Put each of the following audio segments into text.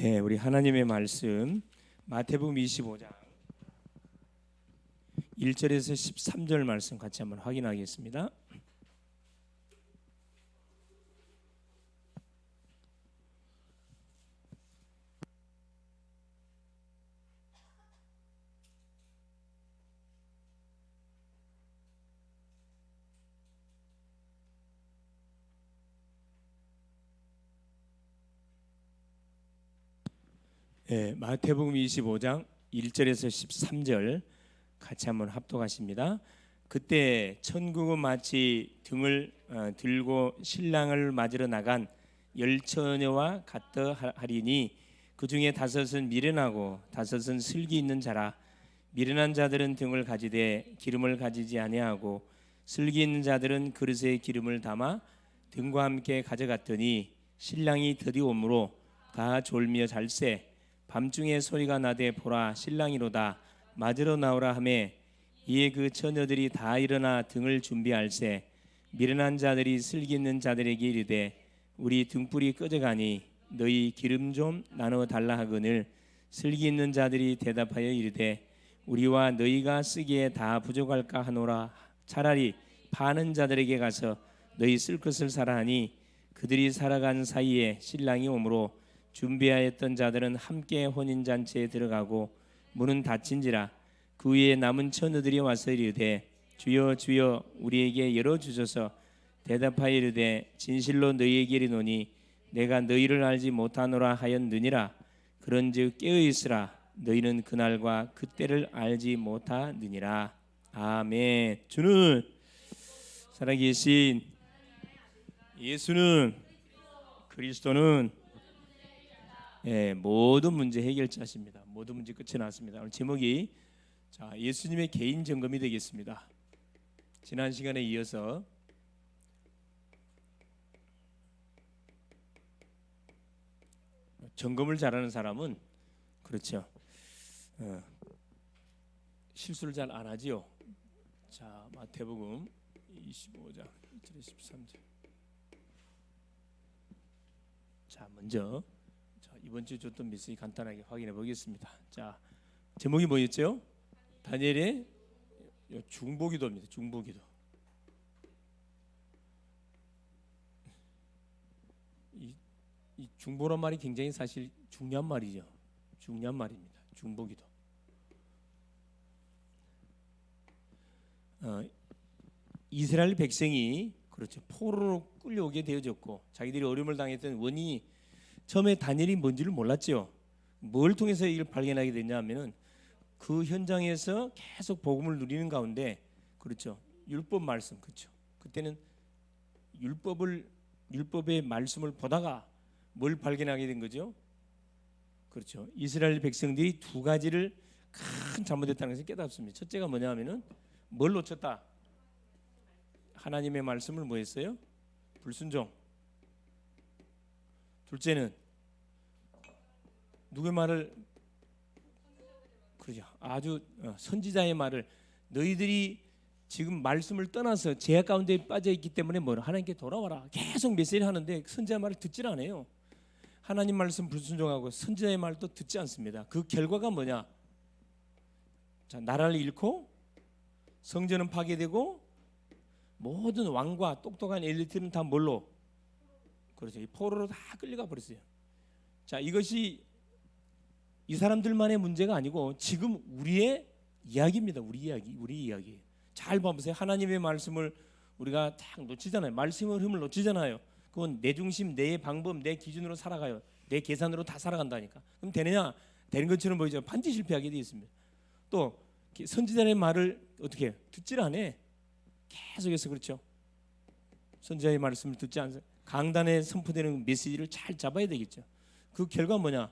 네, 우리 하나님의 말씀 마태복음 25장 1절에서 13절 말씀 같이 한번 확인하겠습니다. 네, 마태복음 25장 1절에서 13절 같이 한번 합독하십니다. 그때 천국은 마치 등을 들고 신랑을 맞으러 나간 열 처녀와 같더하리니 그 중에 다섯은 미련하고 다섯은 슬기 있는 자라. 미련한 자들은 등을 가지되 기름을 가지지 아니하고 슬기 있는 자들은 그릇에 기름을 담아 등과 함께 가져갔더니 신랑이 드디오므로 다 졸며 잘세. 밤중에 소리가 나되 보라 신랑이로다 맞으러 나오라 하매 이에 그 처녀들이 다 일어나 등을 준비할세. 미련한 자들이 슬기 있는 자들에게 이르되 우리 등불이 꺼져가니 너희 기름 좀 나눠 달라 하거늘 슬기 있는 자들이 대답하여 이르되 우리와 너희가 쓰기에 다 부족할까 하노라. 차라리 파는 자들에게 가서 너희 쓸 것을 사라 하니 그들이 살아간 사이에 신랑이 오므로 준비하였던 자들은 함께 혼인잔치에 들어가고 문은 닫힌지라. 그 위에 남은 처녀들이 와서 이르되 주여 주여 우리에게 열어주소서. 대답하여 이르되 진실로 너희에게 이르노니 내가 너희를 알지 못하노라 하였느니라. 그런즉 깨어있으라. 너희는 그날과 그때를 알지 못하느니라. 아멘. 주는 살아계신 예수는 그리스도는 모든 문제 해결자십니다. 모든 문제 끝이 났습니다. 오늘 제목이 예수님의 개인 점검이 되겠습니다. 지난 시간에 이어서 점검을 잘하는 사람은 그렇죠. 실수를 잘 안 하지요. 자, 마태복음 25장 1절 13절. 자, 먼저 이번 주에 줬던 메시지 간단하게 확인해 보겠습니다. 자, 제목이 뭐였죠? 다니엘의 중보기도입니다. 중보기도. 이 중보란 말이 굉장히 사실 중요한 말이죠. 중요한 말입니다. 중보기도. 이스라엘 백성이 그렇죠. 포로로 끌려오게 되어졌고 자기들이 어려움을 당했던 원인이 처음에 다니엘이 뭔지를 몰랐죠. 뭘 통해서 이걸 발견하게 됐냐면은 그 현장에서 계속 복음을 누리는 가운데 그렇죠. 율법 말씀 그렇죠. 그때는 율법의 말씀을 보다가 뭘 발견하게 된 거죠? 그렇죠. 이스라엘 백성들이 두 가지를 큰 잘못했다는 것을 깨닫습니다. 첫째가 뭐냐면은 뭘 놓쳤다? 하나님의 말씀을 뭐 했어요? 불순종. 둘째는 누구의 말을 그러죠. 아주 선지자의 말을 너희들이 지금 말씀을 떠나서 죄악 가운데 빠져 있기 때문에 뭐 하나님께 돌아와라. 계속 메시지를 하는데 선지자의 말을 듣질 않아요. 하나님 말씀 불순종하고 선지자의 말도 듣지 않습니다. 그 결과가 뭐냐? 자, 나라를 잃고 성전은 파괴되고 모든 왕과 똑똑한 엘리트는 다 뭘로? 그렇죠. 이 포로로 다 끌려가 버렸어요. 자, 이것이 이 사람들만의 문제가 아니고 지금 우리의 이야기입니다. 우리 이야기. 잘 봐보세요. 하나님의 말씀을 우리가 딱 놓치잖아요. 말씀의 흐름을 놓치잖아요. 그건 내 중심, 내 방법, 내 기준으로 살아가요. 내 계산으로 다 살아간다니까. 그럼 되느냐? 되는 것처럼 보이죠. 반드시 실패하게 되어 있습니다. 또 선지자의 말을 어떻게 해요? 듣질 않아. 계속해서 그렇죠. 선지자의 말씀을 듣지 않아서 강단에 선포되는 메시지를 잘 잡아야 되겠죠. 그 결과 뭐냐?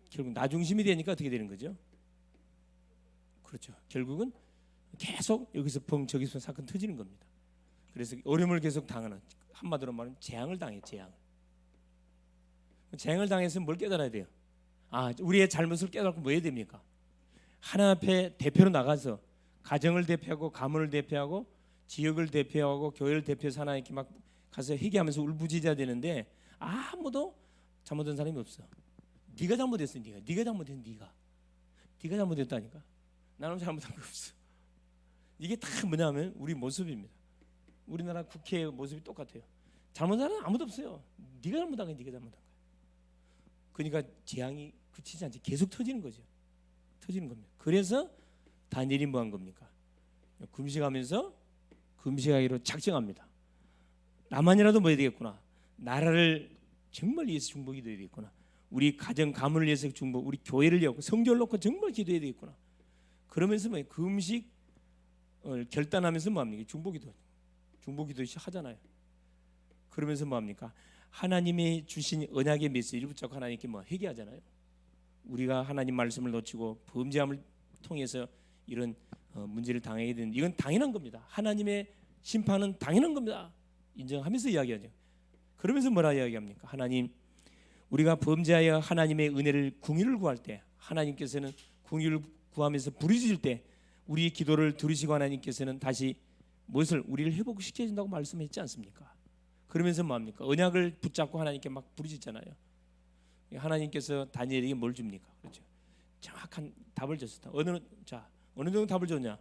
결국 나 중심이 되니까 어떻게 되는 거죠? 그렇죠. 결국은 계속 여기서 펑 저기서 사건 터지는 겁니다. 그래서 어려움을 계속 당하는 한마디로 말하면 재앙을 당해. 재앙을 당해서 뭘 깨달아야 돼요? 우리의 잘못을 깨닫고 뭐 해야 됩니까? 하나님 앞에 대표로 나가서 가정을 대표하고 가문을 대표하고 지역을 대표하고 교회를 대표해서 하나님께 막 가서 회개하면서 울부짖어야 되는데 아무도 잘못한 사람이 없어. 네가 잘못했어. 네가 잘못했어. 네가 잘못했다니까. 나는 잘못한 거 없어. 이게 다 뭐냐면 우리 모습입니다. 우리나라 국회의 모습이 똑같아요. 잘못한 사람은 아무도 없어요. 네가 잘못한 거야. 네가 잘못한 거야. 그러니까 재앙이 그치지 않지. 계속 터지는 거죠. 터지는 겁니다. 그래서 다니엘이 뭐 한 겁니까? 금식하면서 금식하기로 작정합니다. 나만이라도 뭐 해야 되겠구나. 나라를 정말 위해서 중보기 도해야 되겠구나. 우리 가정 가문을 위해서 중보, 우리 교회를 위하고 성결을 놓고 정말 기도해야 되겠구나. 그러면서 뭐 금식 결단하면서 뭐 합니까? 중보기도 하잖아요. 그러면서 뭐 합니까? 하나님이 주신 언약의 메시지를 붙잡고 하나님께 뭐 회개하잖아요. 우리가 하나님 말씀을 놓치고 범죄함을 통해서 이런 문제를 당하게 되는, 이건 당연한 겁니다. 하나님의 심판은 당연한 겁니다. 인정하면서 이야기하죠. 그러면서 뭐라 이야기합니까? 하나님, 우리가 범죄하여 하나님의 은혜를 궁유를 구할 때, 하나님께서는 궁유를 구하면서 부르짖을 때 우리의 기도를 들으시고 하나님께서는 다시 무엇을 우리를 회복시켜 준다고 말씀했지 않습니까? 그러면서 뭐합니까? 언약을 붙잡고 하나님께 막 부르짖잖아요. 하나님께서 다니엘에게 뭘 줍니까? 그렇죠? 정확한 답을 줬습니다. 어느 정도 답을 줬냐?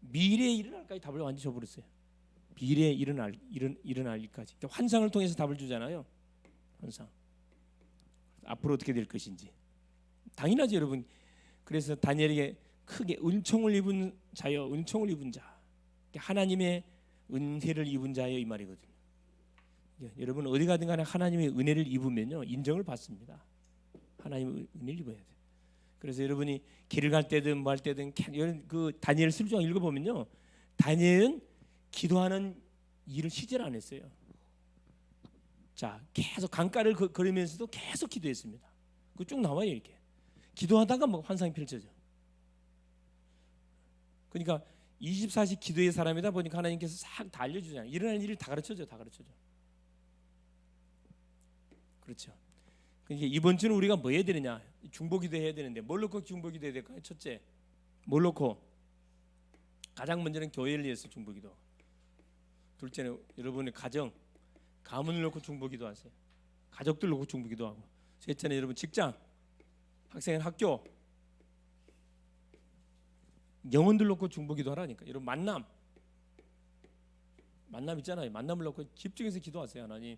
미래에 일어날까지 답을 완전히 줘버렸어요. 미래에 일어날 일까지. 그러니까 환상을 통해서 답을 주잖아요. 환상. 앞으로 어떻게 될 것인지. 당연하죠, 여러분. 그래서 다니엘에게 크게 은총을 입은 자여, 은총을 입은 자. 하나님의 은혜를 입은 자여, 이 말이거든요. 여러분 어디 가든 간에 하나님의 은혜를 입으면요 인정을 받습니다. 하나님의 은혜를 입어야 돼요. 그래서 여러분이 길을 갈 때든 뭐 할 때든 그 다니엘 술장 읽어보면요, 다니엘은 기도하는 일을 시절 안 했어요. 자, 계속 강가를 걸으면서도 계속 기도했습니다. 그 쭉 나와요. 이렇게 기도하다가 뭐 환상이 펼쳐져. 그러니까 24시 기도의 사람이다 보니까 하나님께서 싹 다 알려주잖아요. 일어날 일을 다 가르쳐줘. 그렇죠. 그러니까 이번 주는 우리가 뭐 해야 되느냐? 중보기도 해야 되는데 뭘 놓고 중보기도 해야 될까요? 첫째, 뭘 놓고? 가장 먼저는 교회를 위해서 중보기도. 둘째는 여러분의 가정, 가문을 놓고 중보기도 하세요. 가족들 놓고 중보기도 하고. 셋째는 여러분 직장, 학생은 학교, 영혼들 놓고 중보기도 하라니까. 여러분 만남 있잖아요. 만남을 놓고 집중해서 기도하세요. 하나님,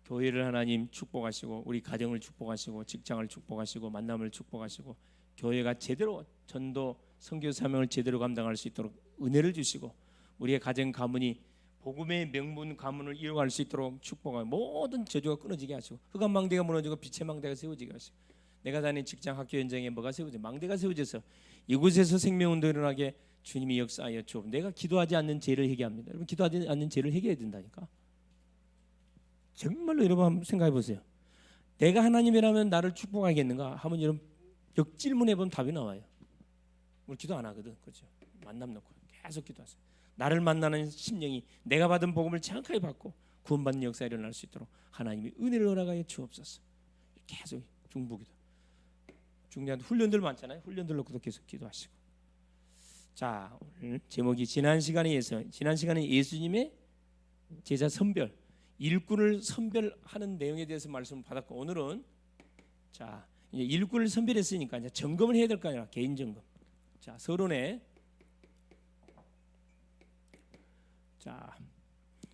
교회를 하나님 축복하시고, 우리 가정을 축복하시고, 직장을 축복하시고, 만남을 축복하시고, 교회가 제대로 전도 선교 사명을 제대로 감당할 수 있도록 은혜를 주시고, 우리의 가정 가문이 복음의 명문 가문을 이루어갈 수 있도록 축복하고, 모든 저주가 끊어지게 하시고, 흑암 망대가 무너지고 빛의 망대가 세워지게 하시고, 내가 다니는 직장 학교 현장에 뭐가 세워져? 망대가 세워져서 이곳에서 생명운동이 일어나게 주님이 역사하여 주옵. 내가 기도하지 않는 죄를 회개합니다. 여러분 기도하지 않는 죄를 회개해야 된다니까. 정말로 여러분 한번 생각해 보세요. 내가 하나님이라면 나를 축복하겠는가 하면 여러분 역질문해 보면 답이 나와요. 우리 기도 안 하거든. 그렇죠? 만남 놓고 계속 기도하세요. 나를 만나는 심령이 내가 받은 복음을 정확하게 받고 구원받는 역사가 일어날 수 있도록 하나님이 은혜를 허락하여 주옵소서. 계속 중보기도. 중요한 훈련들 많잖아요. 훈련들 놓고도 계속 기도하시고. 자, 오늘 제목이 지난 시간에 예수님의 제자 선별, 일꾼을 선별하는 내용에 대해서 말씀을 받았고, 오늘은 자 이제 일꾼을 선별했으니까 이제 점검을 해야 될 거 아니라 개인 점검. 자, 서론에 자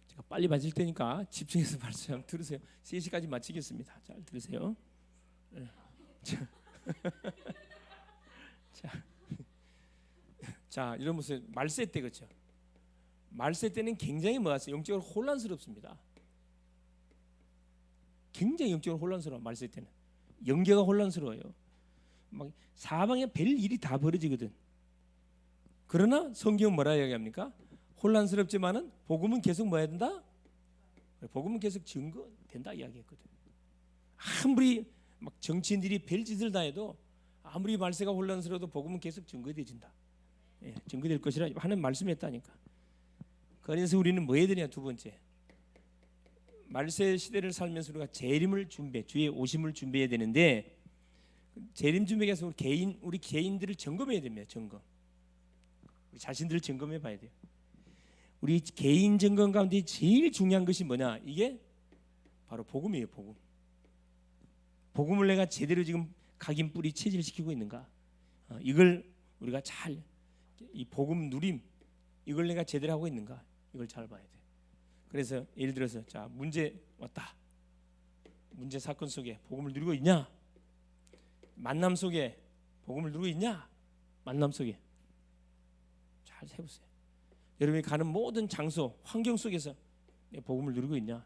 제가 빨리 마칠 테니까 집중해서 말씀 한번 들으세요. 3시까지 마치겠습니다. 잘 들으세요. 자, 이런 모습 말세 때 그렇죠. 말세 때는 굉장히 뭐였어요? 영적으로 혼란스럽습니다. 굉장히 영적으로 혼란스러워. 말세 때는 영계가 혼란스러워요. 막 사방에 별 일이 다 벌어지거든. 그러나 성경은 뭐라 이야기합니까? 혼란스럽지만은 복음은 계속 뭐 해야 된다? 복음은 계속 증거된다 이야기했거든. 아무리 막 정치인들이 별짓을 다 해도, 아무리 말세가 혼란스러워도 복음은 계속 증거되진다. 예, 증거될 것이라 하는 말씀했다니까. 그래서 우리는 뭐 해야 되냐? 두 번째, 말세 시대를 살면서 우리가 재림을 준비해, 주의 오심을 준비해야 되는데, 재림 준비에 위해서 우리 개인들을 점검해야 됩니다. 점검. 우리 자신들을 점검해 봐야 돼요. 우리 개인 점검 가운데 제일 중요한 것이 뭐냐? 이게 바로 복음이에요. 복음. 복음을 내가 제대로 지금 각인 뿌리 체질시키고 있는가? 이걸 우리가 잘 이 복음 누림 이걸 내가 제대로 하고 있는가? 이걸 잘 봐야 돼. 그래서 예를 들어서 자 문제 왔다. 문제 사건 속에 복음을 누리고 있냐? 만남 속에 복음을 누리고 있냐? 만남 속에 잘 해보세요. 여러분이 가는 모든 장소, 환경 속에서 내 복음을 누리고 있냐?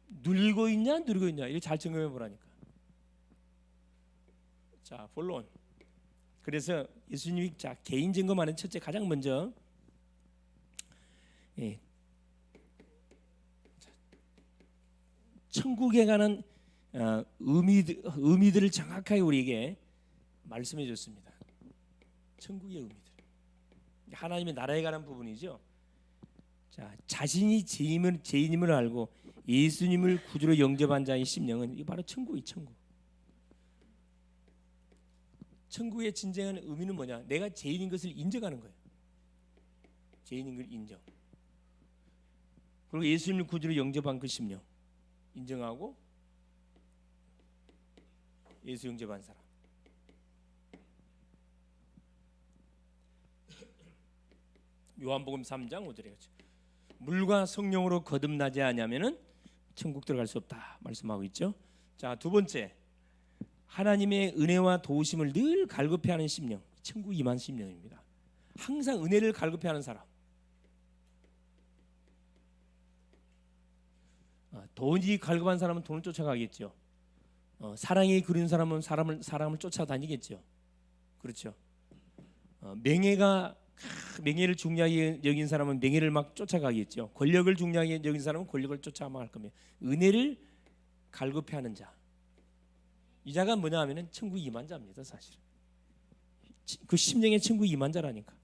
누리고 있냐? 누리고 있냐? 이거 잘 점검해 보라니까. 자, 본론. 그래서 예수님이 자 개인 점검하는 첫째 가장 먼저 천국에 관한 의미들을 정확하게 우리에게 말씀해 줬습니다. 천국의 의미들. 하나님의 나라에 관한 부분이죠. 자, 자신이 죄인임을 알고 예수님을 구주로 영접한 자의 심령은 이게 바로 천국이 천국. 천국의 진정한 의미는 뭐냐? 내가 죄인인 것을 인정하는 거예요. 죄인인 걸 인정. 그리고 예수님을 구주로 영접한 그 심령 인정하고 예수 영접한 사람. 요한복음 3장 5절에 그렇죠. 물과 성령으로 거듭나지 않으면은 천국 들어갈 수 없다 말씀하고 있죠. 자, 두 번째. 하나님의 은혜와 도우심을 늘 갈급해하는 심령, 천국 임한 심령입니다. 항상 은혜를 갈급해하는 사람. 돈이 갈급한 사람은 돈을 쫓아가겠죠. 사랑이 그리운 사람은 사람을 쫓아다니겠죠. 그렇죠. 명예를 중요하게 여긴 사람은 명예를 막 쫓아가겠죠. 권력을 중요하게 여긴 사람은 권력을 쫓아갈 겁니다. 은혜를 갈급해하는 자. 이 자가 뭐냐 하면은 천국 임한 자입니다. 사실 그 심령의 천국 임한 자라니까.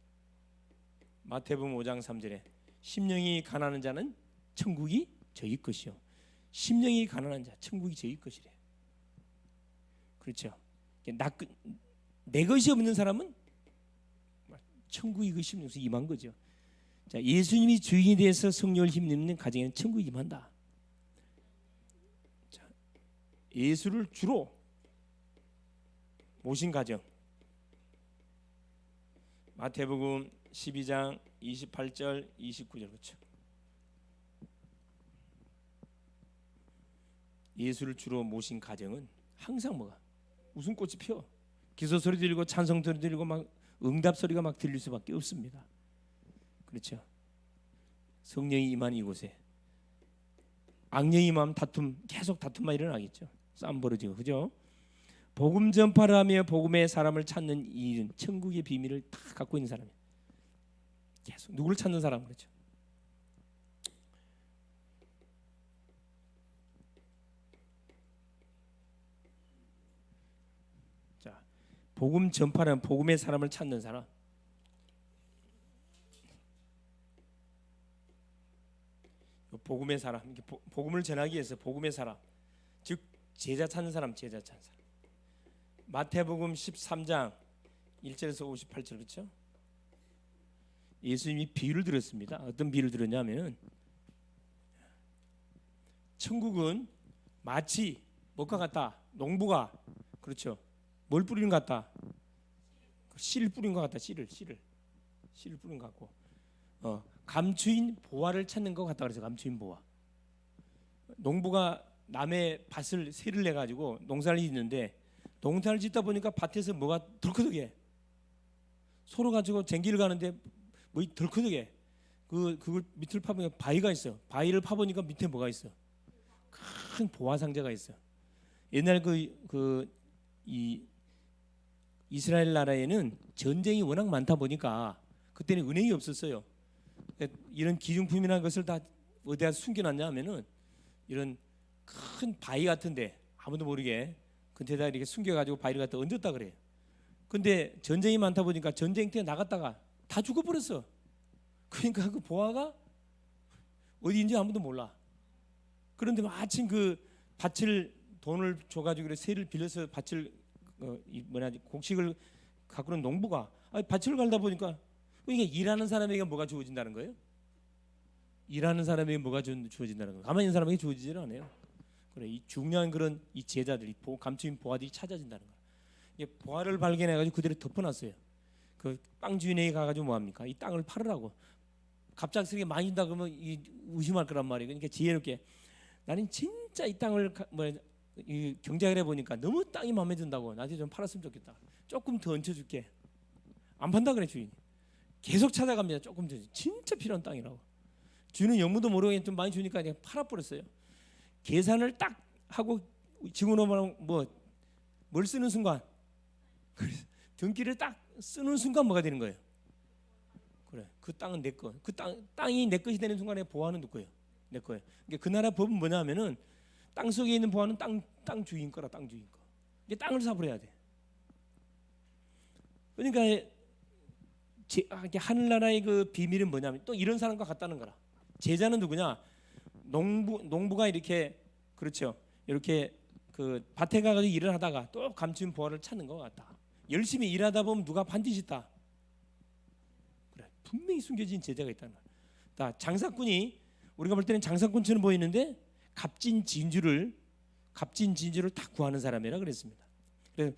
마태복음 5장 3절에 심령이 가난한 자는 천국이 저희 것이요 심령이 가난한 자 천국이 저희 것이래. 그렇죠. 내 것이 없는 사람은 천국이 그 심령에서 임한 거죠. 자, 예수님이 주인이 돼서 성령을 힘입는 가정에는 천국이 임한다. 자, 예수를 주로 모신 가정. 마태복음 12장 28절 29절 그렇죠. 예수를 주로 모신 가정은 항상 뭐가 웃음꽃이 펴. 기소 소리 들리고 찬송 소리 들리고 막 응답 소리가 막 들릴 수밖에 없습니다. 그렇죠. 성령이 임한 이곳에 악령이 임하면 계속 다툼만 일어나겠죠. 싸움 벌어지고 그죠. 복음 전파를 하며 복음의 사람을 찾는 이 일은 천국의 비밀을 다 갖고 있는 사람이에요. 계속 누구를 찾는 사람 그렇죠. 자, 복음 전파는 복음의 사람을 찾는 사람. 복음의 사람, 복음을 전하기 위해서 복음의 사람, 즉 제자 찾는 사람, 제자 찾는 사람. 마태복음 13장 1절에서 58절 그렇죠? 예수님이 비유를 들었습니다. 어떤 비유를 들었냐면은 천국은 마치 뭐가 같다? 농부가 그렇죠? 뭘 뿌리는 것 같다? 씨를 뿌린 것 같다. 씨를 뿌린 것 같고 감추인 보화를 찾는 것 같다. 그래서 감추인 보화. 농부가 남의 밭을 세를 내 가지고 농사를 짓는데 농사를 짓다 보니까 밭에서 뭐가 덜커덕해. 소로 가지고 쟁기를 가는데 뭐 덜커덕해. 그걸 밑을 파보니까 바위가 있어. 바위를 파보니까 밑에 뭐가 있어? 큰 보화 상자가 있어. 옛날 이 이스라엘 나라에는 전쟁이 워낙 많다 보니까 그때는 은행이 없었어요. 이런 기중품이라는 것을 다 어디다 숨겨놨냐면은 이런 큰 바위 같은데 아무도 모르게 그때다 이렇게 숨겨가지고 바위를 갖다 얹었다 그래요. 근데 전쟁이 많다 보니까 전쟁 때 나갔다가 다 죽어버렸어. 그러니까 그 보화가 어디인지 아무도 몰라. 그런데 마침 그 밭을 돈을 줘가지고 세를 빌려서 밭을 곡식을 가꾸는 농부가 밭을 갈다 보니까 이게 일하는 사람에게 뭐가 주어진다는 거예요? 일하는 사람에게 뭐가 주어진다는 거예요? 가만히 있는 사람에게 주어지질 않아요. 그래, 이 중요한 그런 이 제자들이 감추인 보화들이 찾아진다는 거야. 이게 보화를 발견해가지고 그대로 덮어놨어요. 그 땅 주인에게 가가지고 뭐 합니까? 이 땅을 팔으라고. 갑작스럽게 많이 준다 그러면 이 의심할 거란 말이에요. 그러니까 지혜롭게 나는 진짜 이 땅을 이 경작을 해보니까 너무 땅이 마음에 든다고 나한테 좀 팔았으면 좋겠다. 조금 더 얹혀줄게. 안 판다 그래 주인이. 계속 찾아갑니다. 조금 더 진짜 필요한 땅이라고. 주인은 영문도 모르게 좀 많이 주니까 그냥 팔아버렸어요. 계산을 딱 하고 직원으로 뭘 쓰는 순간 등기를 딱 쓰는 순간 뭐가 되는 거예요? 그래, 그 땅은 내 거. 그 땅이 내 것이 되는 순간에 보화는 누구예요? 내 거예요. 그러니까 그 나라 법은 뭐냐면은 땅 속에 있는 보화는 땅 주인 거라, 땅 주인 거. 이게 땅을 사버려야 돼. 그러니까 하늘나라의 그 비밀은 뭐냐면 또 이런 사람과 같다는 거라. 제자는 누구냐? 농부가 이렇게 그렇죠. 이렇게 그 밭에 가서 일을 하다가 또 감춘 보화를 찾는 것 같다. 열심히 일하다 보면 누가 반드시 있다. 그래, 분명히 숨겨진 제자가 있다는 거야. 장사꾼이 우리가 볼 때는 장사꾼처럼 보이는데 값진 진주를 딱 구하는 사람이라 그랬습니다. 그래서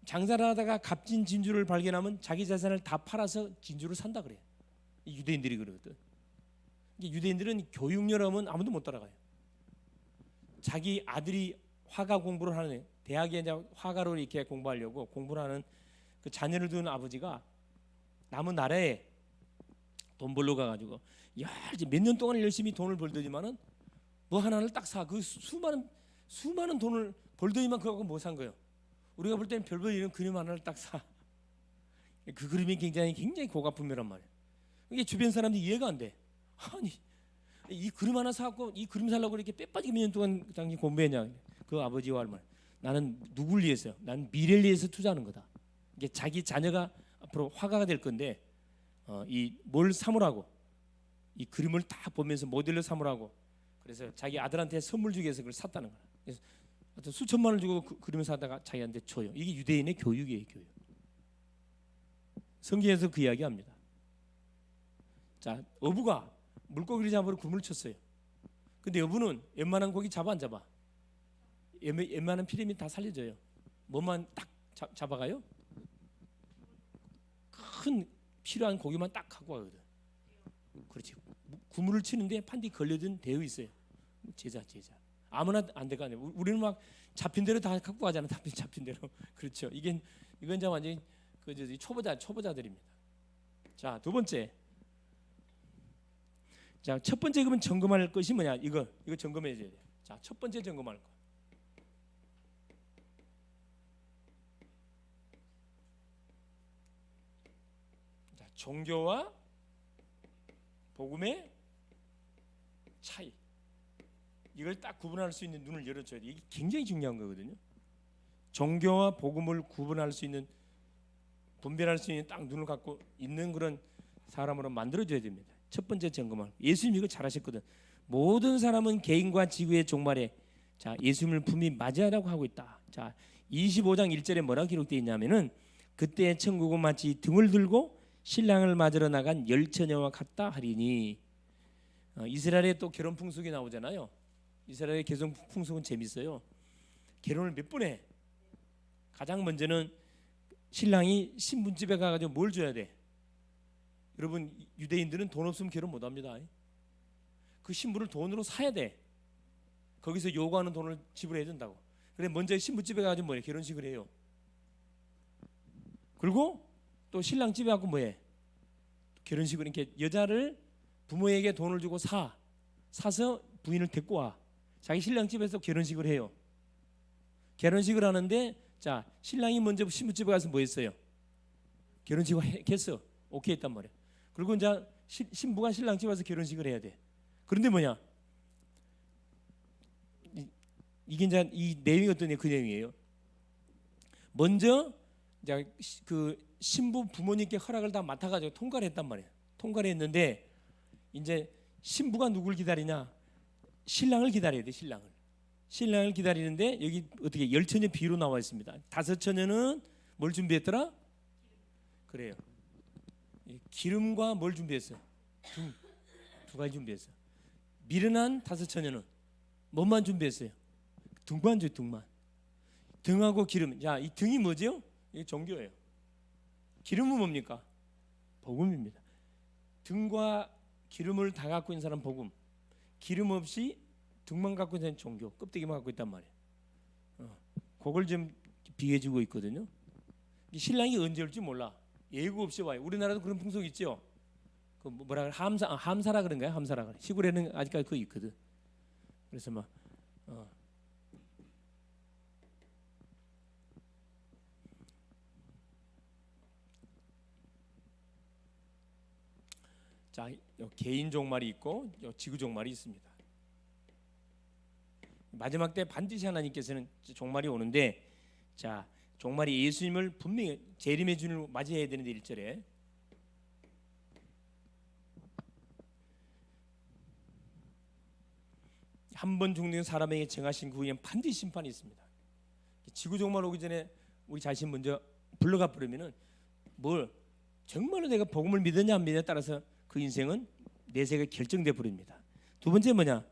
장사를 하다가 값진 진주를 발견하면 자기 자산을 다 팔아서 진주를 산다 그래요. 유대인들이 그러거든. 유대인들은 교육열하면 아무도 못 따라가요. 자기 아들이 화가 공부를 하는 대학에 이제 화가로 이렇게 공부하려고 공부를 하는 그 자녀를 두는 아버지가 남은 나라에 돈 벌러 가가지고 이제 몇 년 동안 열심히 돈을 벌더니만은 뭐 하나를 딱 사. 그 수많은 돈을 벌더니만 그거 뭐 산 거예요? 우리가 볼 때는 별별 이런 그림 하나를 딱 사. 그 그림이 굉장히 고가품이란 말이에요. 이게 주변 사람들이 이해가 안 돼. 아니 이 그림 하나 사갖고 이 그림 살려고 이렇게 빼빠지게 몇 년 동안 그 당시 공부했냐? 그 아버지와 할 말. 나는 누굴 위해서요? 나는 미래를 위해서 투자하는 거다. 이게 자기 자녀가 앞으로 화가가 될 건데 이 뭘 삼으라고 이 그림을 다 보면서 모델로 삼으라고 그래서 자기 아들한테 선물 주기 위해서 그걸 샀다는 거야. 그래서 하여튼 수천만 원 주고 그 그림을 사다가 자기한테 줘요. 이게 유대인의 교육이에요, 교육. 성경에서 그 이야기합니다. 자, 어부가 물고기를 잡으러 그물을 쳤어요. 근데 어부는 웬만한 고기 잡아 안 잡아? 웬만한 피레미 다 살려줘요. 뭐만 딱 잡아가요? 큰 필요한 고기만 딱 갖고 가거든. 그렇지. 그물을 치는데 판디 걸려든 대우 있어요. 제자. 아무나 안 될거 아니에요. 우리는 막 잡힌 대로 다 갖고 가잖아. 잡힌 대로. 그렇죠. 이건 이제 완전히 초보자들입니다. 자, 두 번째. 자, 첫 번째 그러면 점검할 것이 뭐냐? 이거 점검해야 돼요. 자, 첫 번째 점검할 거. 자, 종교와 복음의 차이. 이걸 딱 구분할 수 있는 눈을 열어줘야 돼. 이게 굉장히 중요한 거거든요. 종교와 복음을 구분할 수 있는, 분별할 수 있는 딱 눈을 갖고 있는 그런 사람으로 만들어줘야 됩니다. 첫 번째 점검할. 예수님 이거 잘하셨거든. 모든 사람은 개인과 지구의 종말에 자 예수님을 품이 맞이하라고 하고 있다. 자 25장 1절에 뭐라고 기록되어 있냐면은 그때 천국은 마치 등을 들고 신랑을 맞으러 나간 열처녀와 같다 하리니. 이스라엘의 또 결혼 풍속이 나오잖아요. 이스라엘의 결혼 풍속은 재밌어요. 결혼을 몇 번 해. 가장 먼저는 신랑이 신부집에 가가지고 뭘 줘야 돼? 여러분 유대인들은 돈 없으면 결혼 못합니다. 그 신부를 돈으로 사야 돼. 거기서 요구하는 돈을 지불해야 된다고. 그래 먼저 신부집에 가가지고 뭐해? 결혼식을 해요. 그리고 또 신랑 집에 가고 뭐해? 결혼식을 이렇게 여자를 부모에게 돈을 주고 사서 부인을 데리고 와. 자기 신랑 집에서 결혼식을 해요. 결혼식을 하는데 자 신랑이 먼저 신부집에 가서 뭐 했어요? 결혼식을 했어. 오케이 했단 말이야. 그리고 이제 신부가 신랑 집에 와서 결혼식을 해야 돼. 그런데 뭐냐? 이게 이제 이 내용이 어떤 그 내용이에요. 먼저 이제 그 신부 부모님께 허락을 다 맡아가지고 통과를 했단 말이에요. 통과를 했는데 이제 신부가 누굴 기다리냐? 신랑을 기다려야 돼. 신랑을 기다리는데 여기 어떻게 열처녀 비로 나와 있습니다. 5처녀는 뭘 준비했더라? 그래요. 기름과 뭘 준비했어요? 두 가지 준비했어요. 미련한 5처녀는 뭐만 준비했어요? 등만 줘, 등만. 등하고 기름. 자, 이 등이 뭐죠? 이게 종교예요. 기름은 뭡니까? 복음입니다. 등과 기름을 다 갖고 있는 사람 복음. 기름 없이 등만 갖고 있는 종교, 껍데기만 갖고 있단 말이에요. 그걸 좀 비해주고 있거든요. 신랑이 언제 올지 몰라. 예고 없이 와요. 우리나라도 그런 풍속 있죠. 그 뭐라 그래? 함사라 그런가요? 함사라 그래. 시골에는 아직까지 그거 있거든. 그래서 막 자, 개인 종말이 있고 지구 종말이 있습니다. 마지막 때 반드시 하나님께서는 종말이 오는데, 자, 종말이 예수님을 분명히 재림의 주님을 맞이해야 되는데 1절에 한 번 죽는 사람에게 정하신 그 후에는 반드시 심판이 있습니다. 지구 종말 오기 전에 우리 자신 먼저 불러가 버리면은 뭘 정말로 내가 복음을 믿느냐 안 믿느냐에 따라서 그 인생은 내세가 결정돼 버립니다. 두 번째 뭐냐?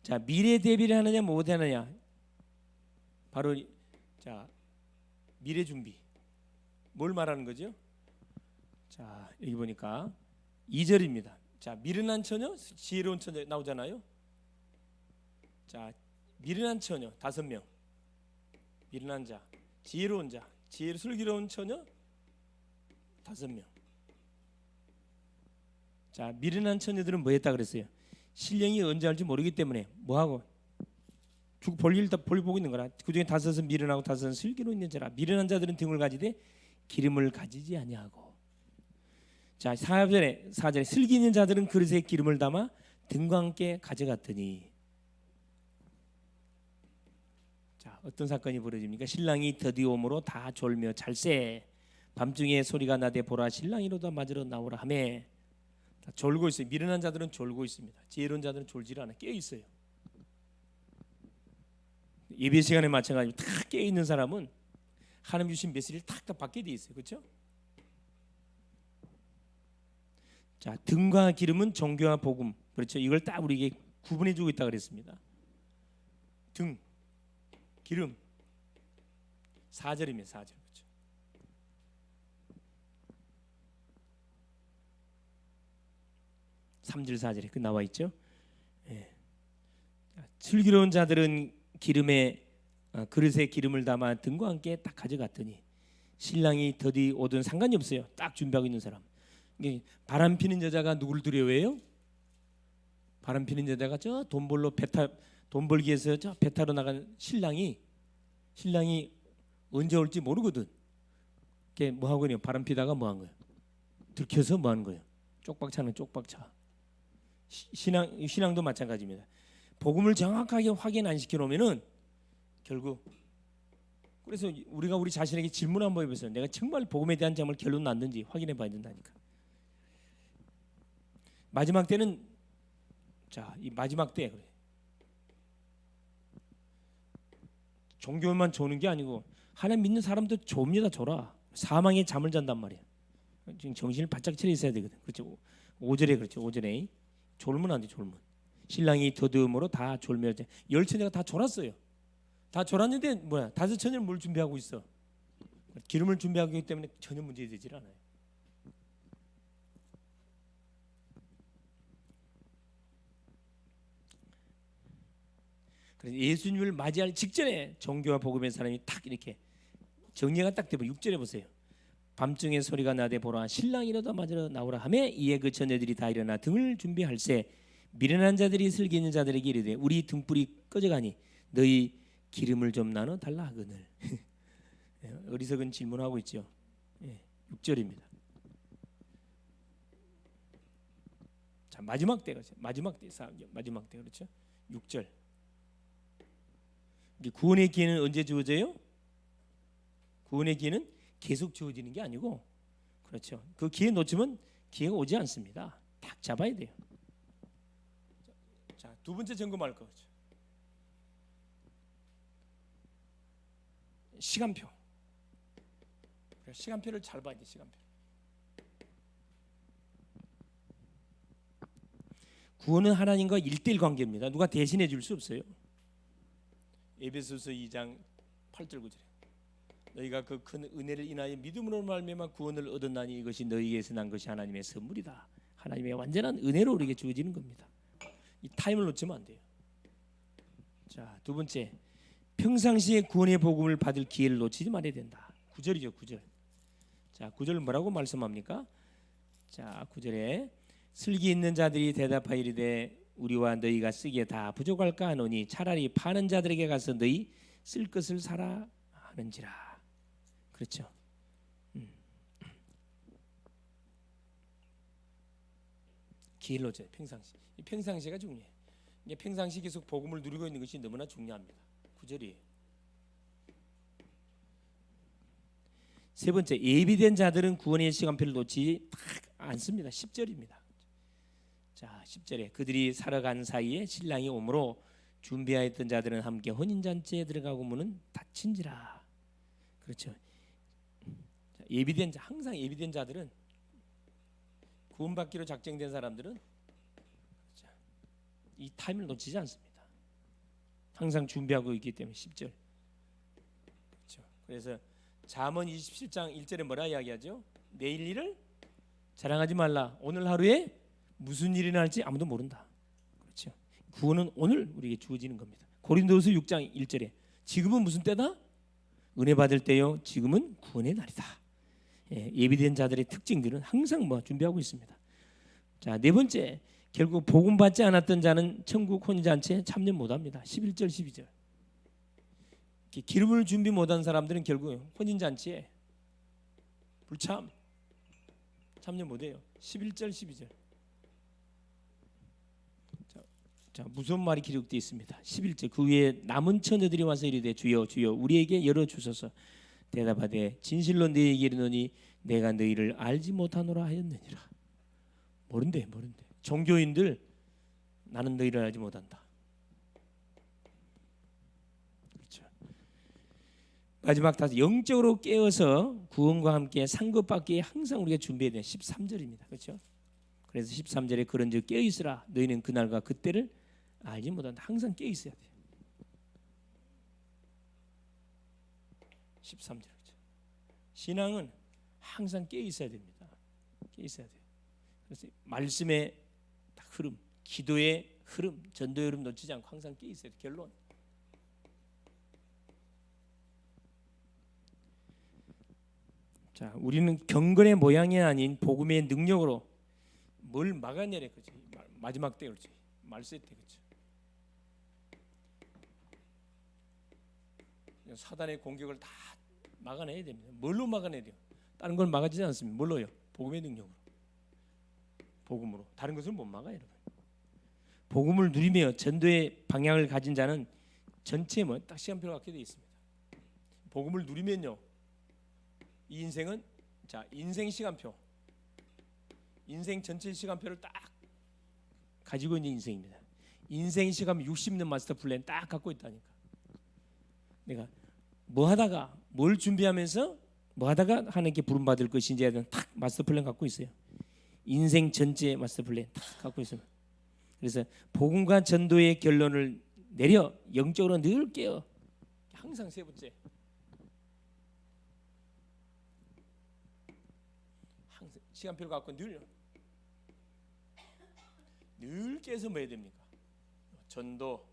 자, 미래 대비를 하느냐 못 하느냐. 바로 자, 미래 준비. 뭘 말하는 거죠? 자, 여기 보니까 2절입니다. 자, 미련한 처녀, 지혜로운 처녀 나오잖아요. 자, 미련한 처녀 5명. 미련한 자, 지혜로운 자, 슬기로운 처녀 5명. 자, 미련한 처녀들은 뭐 했다 그랬어요? 신령이 언제 할지 모르기 때문에 뭐 하고 볼일 보고 있는 거라. 그중에 5은 미련하고 5은 슬기로 있는 자라. 미련한 자들은 등을 가지되 기름을 가지지 아니하고. 자, 4절에 슬기 있는 자들은 그릇에 기름을 담아 등과 함께 가져갔더니. 자, 어떤 사건이 벌어집니까? 신랑이 더디옴으로 다 졸며 잘세. 밤중에 소리가 나되 보라 신랑이로다 맞으러 나오라 하매. 다 졸고 있어요. 미련한 자들은 졸고 있습니다. 지혜로운 자들은 졸지를 않아, 깨어 있어요. 예배 시간에 마찬가지로 탁 깨어 있는 사람은 하나님 주신 메시지를 탁 받게 돼 있어요. 그렇죠? 자, 등과 기름은 종교와 복음. 그렇죠? 이걸 딱 우리에게 구분해 주고 있다 그랬습니다. 등, 기름. 4절이면 4절. 그렇죠? (3절) (4절에) 그 나와 있죠. 예. 슬기로운 자들은 기름에 그릇에 기름을 담아 등과 함께 딱 가져갔더니 신랑이 더디 오든 상관이 없어요. 딱 준비하고 있는 사람. 바람 피는 여자가 누구를 두려워해요? 바람 피는 여자가 저 돈 벌기 위해서 저 배 타러 나간 신랑이 언제 올지 모르거든. 그게 뭐 하고 있냐? 바람 피다가 뭐 한 거예요? 들켜서 뭐 하는 거예요? 쪽박차는 쪽박차. 신앙도 마찬가지입니다. 복음을 정확하게 확인 안 시켜 놓으면은 결국, 그래서 우리가 우리 자신에게 질문 한번 해보세요. 내가 정말 복음에 대한 점을 결론 났는지 확인해 봐야 된다니까. 마지막 때는, 자, 이 마지막 때 그래. 종교만 조는 게 아니고 하나님 믿는 사람도 좁니다. 졸아. 사망의 잠을 잔단 말이야. 지금 정신을 바짝 차려 있어야 되거든. 그렇죠? 5절에 그렇죠. 5절에 졸면 안 돼. 졸면. 신랑이 더듬으로 다 졸며 10처녀가 다 졸았어요. 다 졸았는데 뭐야? 5처녀는 뭘 준비하고 있어? 기름을 준비하기 때문에 전혀 문제되질 않아요. 그래서 예수님을 맞이할 직전에 종교와 복음의 사람이 딱 이렇게 정리가 딱 되면 6절에 보세요. 밤중에 소리가 나되 보라 신랑이라도 맞으러 나오라 하매 이에 그 처녀들이 다 일어나 등을 준비할세. 미련한 자들이 슬기 있는 자들에게 이르되 우리 등불이 꺼져가니 너희 기름을 좀 나눠 달라 하거늘. 어리석은 질문하고 있죠. 6절입니다. 자, 마지막 때가 마지막 때 그렇죠? 6절. 구원의 기회는 언제 주어져요? 구원의 기회는 계속 주어지는 게 아니고, 그렇죠? 그 기회 놓치면 기회가 오지 않습니다. 딱 잡아야 돼요. 자, 두 번째 점검할 거죠. 시간표. 시간표를 잘 봐야 돼. 시간표. 구원은 하나님과 1:1 관계입니다. 누가 대신해 줄 수 없어요. 에베소서 2장 8절 9절에 너희가 그 큰 은혜를 인하여 믿음으로 말미암아 구원을 얻었나니 이것이 너희에게서 난 것이 하나님의 선물이다. 하나님의 완전한 은혜로 우리에게 주어지는 겁니다. 이 타임을 놓치면 안 돼요. 자, 두 번째, 평상시에 구원의 복음을 받을 기회를 놓치지 말아야 된다. 9절이죠, 9절. 자, 9절 뭐라고 말씀합니까? 자, 9절에 슬기 있는 자들이 대답하이르되 우리와 너희가 쓰기에 다 부족할까 하노니 차라리 파는 자들에게 가서 너희 쓸 것을 사라 하는지라. 그렇죠. 기회를 놓쳐요. 평상시. 이 평상시가 중요해요. 이게 평상시 계속 복음을 누리고 있는 것이 너무나 중요합니다. 9절이에요. 세 번째, 예비된 자들은 구원의 시간표를 놓치지 않습니다. 10절입니다. 자, 10절에 그들이 살아간 사이에 신랑이 오므로 준비하였던 자들은 함께 혼인잔치에 들어가고 문은 닫힌지라. 그렇죠. 자, 예비된 자, 항상 예비된 자들은 구원받기로 작정된 사람들은 이 타임을 놓치지 않습니다. 항상 준비하고 있기 때문에 10절. 그렇죠. 그래서 잠언 27장 1절에 뭐라 이야기하죠? 내일 일을 자랑하지 말라. 오늘 하루에 무슨 일이 날지 아무도 모른다. 그렇죠. 구원은 오늘 우리에게 주어지는 겁니다. 고린도서 6장 1절에 지금은 무슨 때다? 은혜 받을 때요. 지금은 구원의 날이다. 예비된 자들의 특징들은 항상 준비하고 있습니다. 자, 네 번째, 결국 복음 받지 않았던 자는 천국 혼인잔치에 참여 못합니다. 11절 12절. 기름을 준비 못한 사람들은 결국 혼인잔치에 불참 참여 못해요. 11절 12절. 자, 무슨 말이 기록되어 있습니다. 11절 그 위에 남은 처녀들이 와서 이르되 주여 주여 우리에게 열어주소서. 대답하되 진실로 너희에게 이르노니 내가 너희를 알지 못하노라 하였느니라. 모른대. 종교인들 나는 너희를 알지 못한다. 그렇죠. 마지막 다섯, 영적으로 깨어서 구원과 함께 상급받기에 항상 우리가 준비해야 돼. 13절입니다. 그렇죠? 그래서 13절에 그런즉 깨어 있으라. 너희는 그날과 그때를 알지 못한다. 항상 깨어 있어야 돼. 13절. 그렇죠? 신앙은 항상 깨어 있어야 됩니다. 깨어 있어야 돼. 그래서 말씀의 흐름, 기도의 흐름, 전도의 흐름 놓치지 않고 항상 깨어 있어야 돼. 결론. 자, 우리는 경건의 모양이 아닌 복음의 능력으로 뭘 막아내래. 그렇지? 마지막 때 그렇지. 말세 때 그렇죠. 사단의 공격을 다 막아내야 됩니다. 뭘로 막아내야 돼요? 다른 걸 막아지지 않습니다. 뭘로요? 복음의 능력으로. 복음으로. 다른 것을 못 막아요, 여러분. 복음을 누리며 전도의 방향을 가진 자는 전체에 딱 시간표를 갖게 되어 있습니다. 복음을 누리면요, 이 인생은 자 인생 시간표, 인생 전체 시간표를 딱 가지고 있는 인생입니다. 인생 시간 60년 마스터 플랜 딱 갖고 있다니까. 내가 뭐 하다가 뭘 준비하면서 뭐 하다가 하나님께 부름 받을 것인지에 대한 딱 마스터 플랜 갖고 있어요. 인생 전체 마스터 플랜 딱 갖고 있어요. 그래서 복음과 전도의 결론을 내려 영적으로 늘 깨어 항상 세 번째. 항상 시간표를 갖고 늘 깨서 뭐 해야 됩니까? 전도,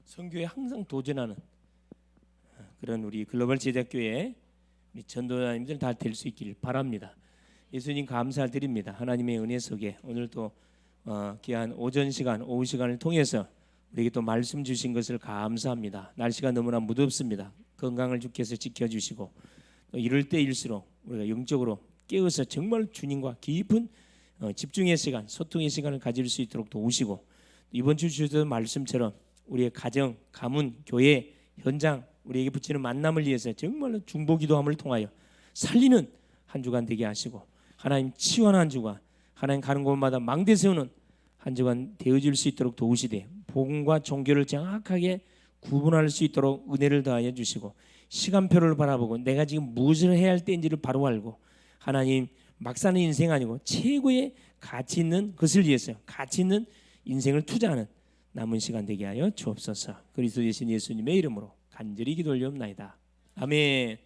선교에 항상 도전하는 그런 우리 글로벌 제작교회 우리 전도자님들 다 될 수 있기를 바랍니다. 예수님 감사드립니다. 하나님의 은혜 속에 오늘 또 귀한 오전 시간, 오후 시간을 통해서 우리에게 또 말씀 주신 것을 감사합니다. 날씨가 너무나 무덥습니다. 건강을 주께서 지켜주시고 또 이럴 때일수록 우리가 영적으로 깨어서 정말 주님과 깊은 집중의 시간, 소통의 시간을 가질 수 있도록 도우시고 이번 주 주셨던 말씀처럼 우리의 가정, 가문, 교회, 현장 우리에게 붙이는 만남을 위해서 정말로 중보기도함을 통하여 살리는 한 주간 되게 하시고 하나님 치유하는 한 주간, 하나님 가는 곳마다 망대 세우는 한 주간 되어질 수 있도록 도우시되 복음과 종교를 정확하게 구분할 수 있도록 은혜를 더하여 주시고 시간표를 바라보고 내가 지금 무엇을 해야 할 때인지를 바로 알고 하나님 막 사는 인생 아니고 최고의 가치 있는 것을 위해서 가치 있는 인생을 투자하는 남은 시간 되게 하여 주옵소서. 그리스도 되신 예수님의 이름으로 간절히 기도 올리옵나이다. 아멘.